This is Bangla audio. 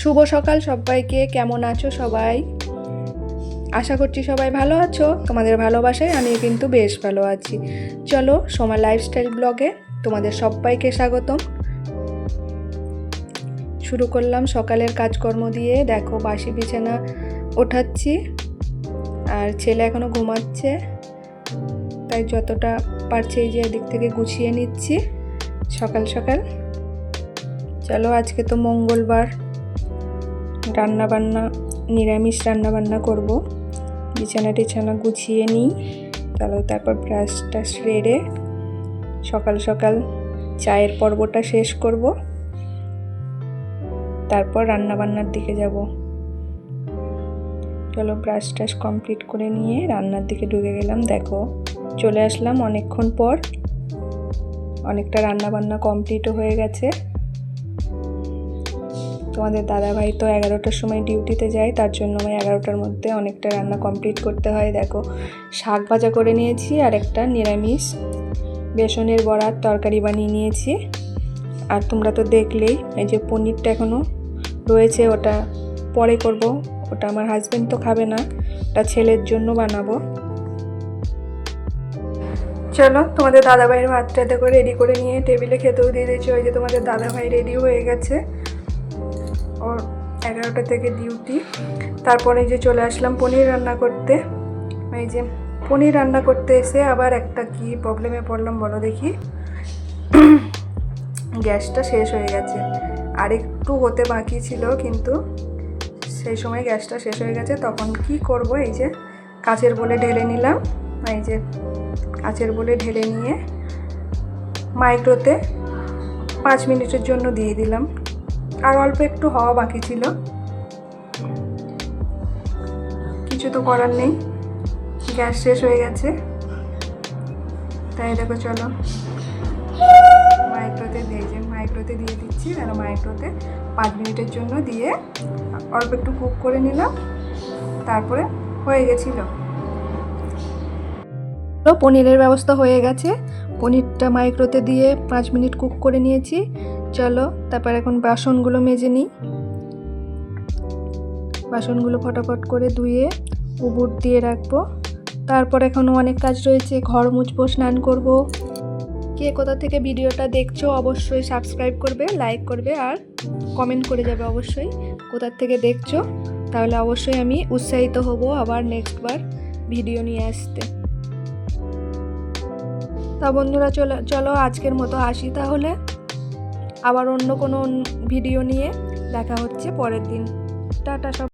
শুভ সকাল সবাইকে। কেমন আছো সবাই? আশা করছি সবাই ভালো আছো। তোমাদের ভালোবাসায় আমি কিন্তু বেশ ভালো আছি। চলো সোমা লাইফস্টাইল ব্লগে তোমাদের সবাইকে স্বাগতম। শুরু করলাম সকালের কাজকর্ম দিয়ে। দেখো বাসি বিছানা ওঠাচ্ছি, আর ছেলে এখনো ঘুমাচ্ছে, তাই যতটা পারছি এই যে এদিক থেকে গুছিয়ে নিচ্ছি সকাল সকাল। চলো আজকে তো মঙ্গলবার, রান্নাবান্না নিরামিষ রান্নাবান্না করব। বিছানা টিছানা গুছিয়ে নিই। চলো তারপর ব্রাশটা সেরে সকাল সকাল চায়ের পর্বটা শেষ করব, তারপর রান্নাবান্নার দিকে যাব। চলো ব্রাশ টাশ কমপ্লিট করে নিয়ে রান্নার দিকে ঢুকে গেলাম। দেখো চলে আসলাম অনেকক্ষণ পর, অনেকটা রান্নাবান্না কমপ্লিটও হয়ে গেছে। তোমাদের দাদাভাই তো 11টার সময় ডিউটিতে যায়, তার জন্য আমি 11টার মধ্যে অনেকটা রান্না কমপ্লিট করতে হয়। দেখো শাক ভাজা করে নিয়েছি, আর একটা নিরামিষ বেসনের বড়ার তরকারি বানিয়ে নিয়েছি। আর তোমরা তো দেখলেই এই যে পনিরটা এখনও রয়েছে, ওটা পরে করব। ওটা আমার হাজব্যান্ড তো খাবে না, ওটা ছেলের জন্য বানাবো। চলো তোমাদের দাদাভাইয়ের ভাতটা দেখো রেডি করে নিয়ে টেবিলে খেতেও দিয়ে দিয়েছি। ওই যে তোমাদের দাদাভাই রেডি হয়ে গেছে, ওর 11টা থেকে ডিউটি। তারপরে যে চলে আসলাম পনির রান্না করতে। এই যে পনির রান্না করতে এসে আবার একটা কি প্রবলেমে পড়লাম বলো দেখি। গ্যাসটা শেষ হয়ে গেছে, আর একটু হতে বাকি ছিল, কিন্তু সেই সময় গ্যাসটা শেষ হয়ে গেছে। তখন কি করব, এই যে কাচের বলে ঢেলে নিলাম। এই যে কাচের বলে ঢেলে নিয়ে মাইক্রোতে 5 মিনিটের জন্য দিয়ে দিলাম। আর অল্প একটু হওয়া বাকি ছিল, কিছু তো করার নেই, গ্যাস শেষ হয়ে গেছে। তাই দেখো চলো মাইক্রোতে দিয়ে দিচ্ছি। আর মাইক্রোতে 5 মিনিটের জন্য দিয়ে অল্প একটু কুক করে নিলাম, তারপরে হয়ে গেছিল। পনিরের ব্যবস্থা হয়ে গেছে, পনিরটা মাইক্রোতে দিয়ে 5 মিনিট কুক করে নিয়েছি। চলো তারপর এখন বাসনগুলো মেজে নিই। বাসনগুলো ফটাফট করে ধুয়ে উবুর দিয়ে রাখবো। তারপর এখনও অনেক কাজ রয়েছে, ঘর মুছবো, স্নান করব। কে কোথা থেকে ভিডিওটা দেখছো অবশ্যই সাবস্ক্রাইব করবে, লাইক করবে, আর কমেন্ট করে যাবে অবশ্যই কোথা থেকে দেখছো। তাহলে অবশ্যই আমি উৎসাহিত হব আবার নেক্সটবার ভিডিও নিয়ে আসতে। তা বন্ধুরা চলো আজকের মতো আসি, তাহলে আবার অন্য কোনো ভিডিও নিয়ে দেখা হচ্ছে পরের দিন। টাটা সব।